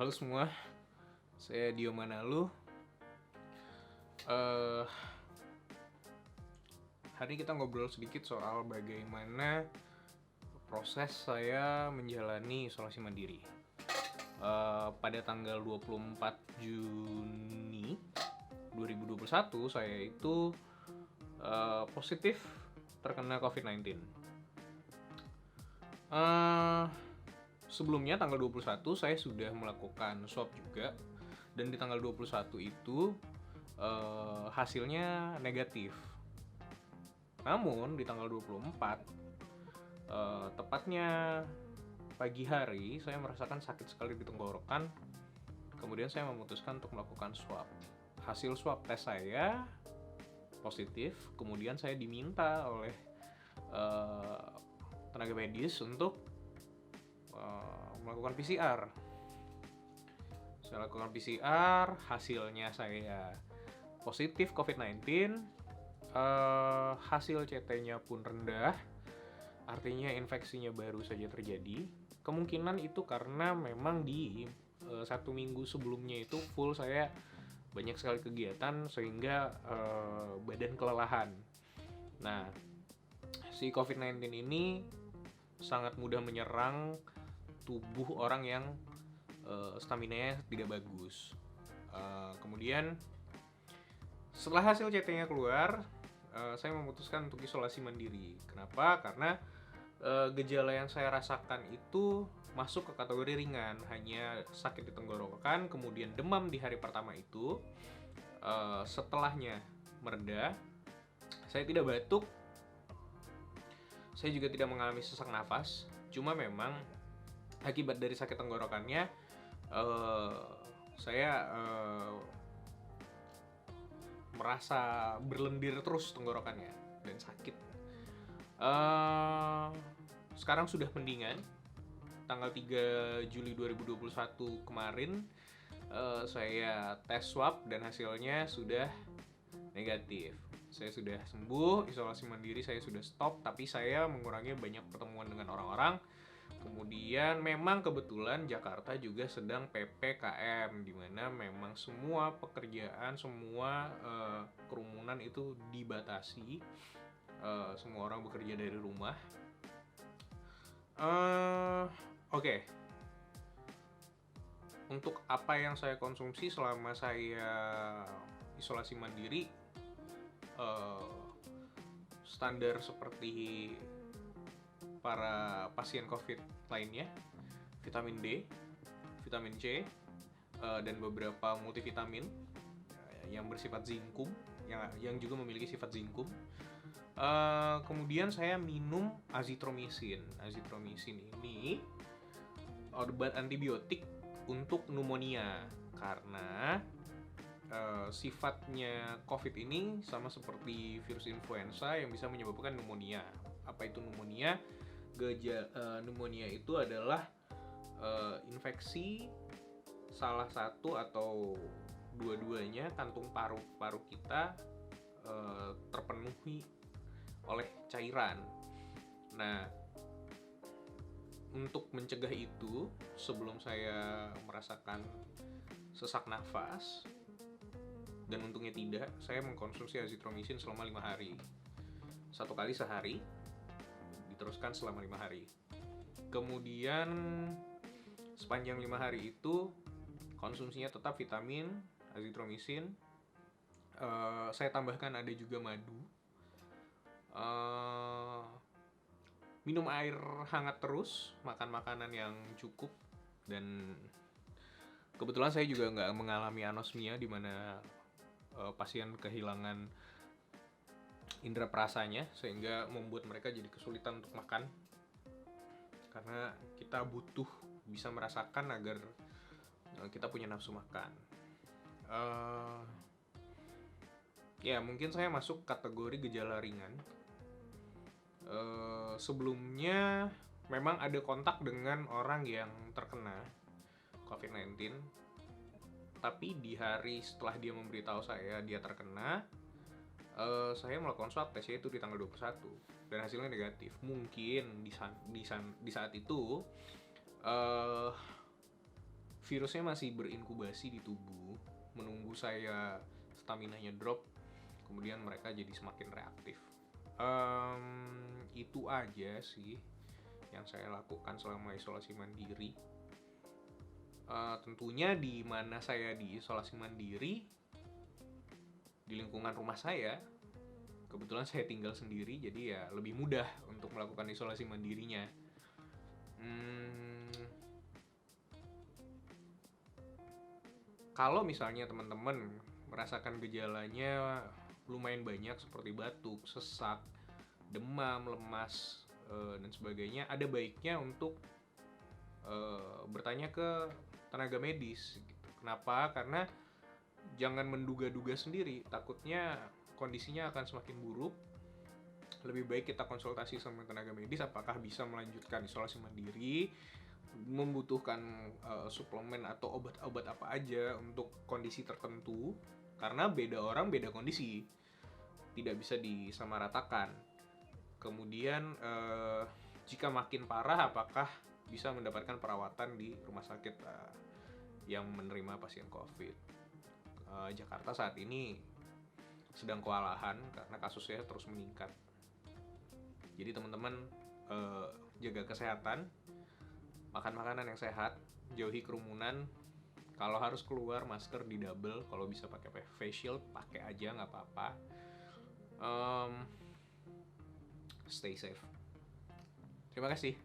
Halo semua, saya Dio Manalu. Eh, Hari ini kita ngobrol sedikit soal bagaimana proses saya menjalani isolasi mandiri. Pada tanggal 24 Juni 2021 saya itu positif terkena COVID-19. Sebelumnya tanggal 21 saya sudah melakukan swab juga, dan di tanggal 21 itu hasilnya negatif. Namun di tanggal 24 tepatnya pagi hari saya merasakan sakit sekali di tenggorokan. Kemudian saya memutuskan untuk melakukan swab. Hasil swab tes saya positif. Kemudian saya diminta oleh tenaga medis untuk melakukan PCR. Saya lakukan PCR, hasilnya saya positif COVID-19. Hasil CT-nya pun rendah, artinya infeksinya baru saja terjadi. Kemungkinan itu karena memang di 1 minggu sebelumnya itu full saya banyak sekali kegiatan sehingga badan kelelahan. Nah, si COVID-19 ini sangat mudah menyerang tubuh orang yang stamina-nya tidak bagus. Kemudian setelah hasil CT-nya keluar, saya memutuskan untuk isolasi mandiri. Kenapa? Karena gejala yang saya rasakan itu masuk ke kategori ringan, hanya sakit di tenggorokan, kemudian demam di hari pertama itu. Setelahnya mereda, saya tidak batuk, saya juga tidak mengalami sesak nafas. Cuma memang akibat dari sakit tenggorokannya, saya merasa berlendir terus tenggorokannya dan sakit. Sekarang sudah mendingan. Tanggal 3 Juli 2021 kemarin saya tes swab dan hasilnya sudah negatif. Saya sudah sembuh, isolasi mandiri saya sudah stop, tapi saya mengurangi banyak pertemuan dengan orang-orang. Kemudian memang kebetulan Jakarta juga sedang PPKM, di mana memang semua pekerjaan, semua kerumunan itu dibatasi. Semua orang bekerja dari rumah. Oke. Untuk apa yang saya konsumsi selama saya isolasi mandiri, standar seperti para pasien COVID lainnya: vitamin D, vitamin C, dan beberapa multivitamin yang bersifat zinkum, yang juga memiliki sifat zinkum. Kemudian saya minum azitromisin. Azitromisin ini obat antibiotik untuk pneumonia, karena sifatnya COVID ini sama seperti virus influenza yang bisa menyebabkan pneumonia. Apa itu pneumonia? Pneumonia itu adalah infeksi salah satu atau dua-duanya kantung paru-paru kita terpenuhi oleh cairan. Nah, untuk mencegah itu, sebelum saya merasakan sesak nafas, dan untungnya tidak, saya mengkonsumsi azitromisin selama 5 hari. 1 kali sehari, diteruskan selama 5 hari. Kemudian sepanjang 5 hari itu konsumsinya tetap vitamin, azitromisin. Saya tambahkan ada juga madu. Minum air hangat terus, makan makanan yang cukup, dan kebetulan saya juga nggak mengalami anosmia, di mana pasien kehilangan indera perasanya sehingga membuat mereka jadi kesulitan untuk makan, karena kita butuh bisa merasakan agar kita punya nafsu makan. Ya, mungkin saya masuk kategori gejala ringan. Sebelumnya memang ada kontak dengan orang yang terkena COVID-19, tapi di hari setelah dia memberitahu saya dia terkena, saya melakukan swab tes itu di tanggal 21 dan hasilnya negatif. Mungkin di saat itu virusnya masih berinkubasi di tubuh, menunggu saya staminanya drop, kemudian mereka jadi semakin reaktif. Itu aja sih yang saya lakukan selama isolasi mandiri. Tentunya di mana saya di isolasi mandiri, di lingkungan rumah saya, kebetulan saya tinggal sendiri, jadi ya lebih mudah untuk melakukan isolasi mandirinya. Kalau misalnya teman-teman merasakan gejalanya lumayan banyak seperti batuk, sesak, demam, lemas, dan sebagainya, ada baiknya untuk bertanya ke tenaga medis gitu. Kenapa? Karena jangan menduga-duga sendiri, takutnya kondisinya akan semakin buruk. Lebih baik kita konsultasi sama tenaga medis apakah bisa melanjutkan isolasi mandiri, membutuhkan suplemen atau obat-obat apa aja untuk kondisi tertentu, karena beda orang beda kondisi, tidak bisa disamaratakan. Kemudian jika makin parah, apakah bisa mendapatkan perawatan di rumah sakit yang menerima pasien COVID. Jakarta saat ini sedang kewalahan karena kasusnya terus meningkat. Jadi teman-teman jaga kesehatan, makan makanan yang sehat, jauhi kerumunan. Kalau harus keluar, masker di double. Kalau bisa pakai face shield, pakai aja, nggak apa-apa. Stay safe. Terima kasih.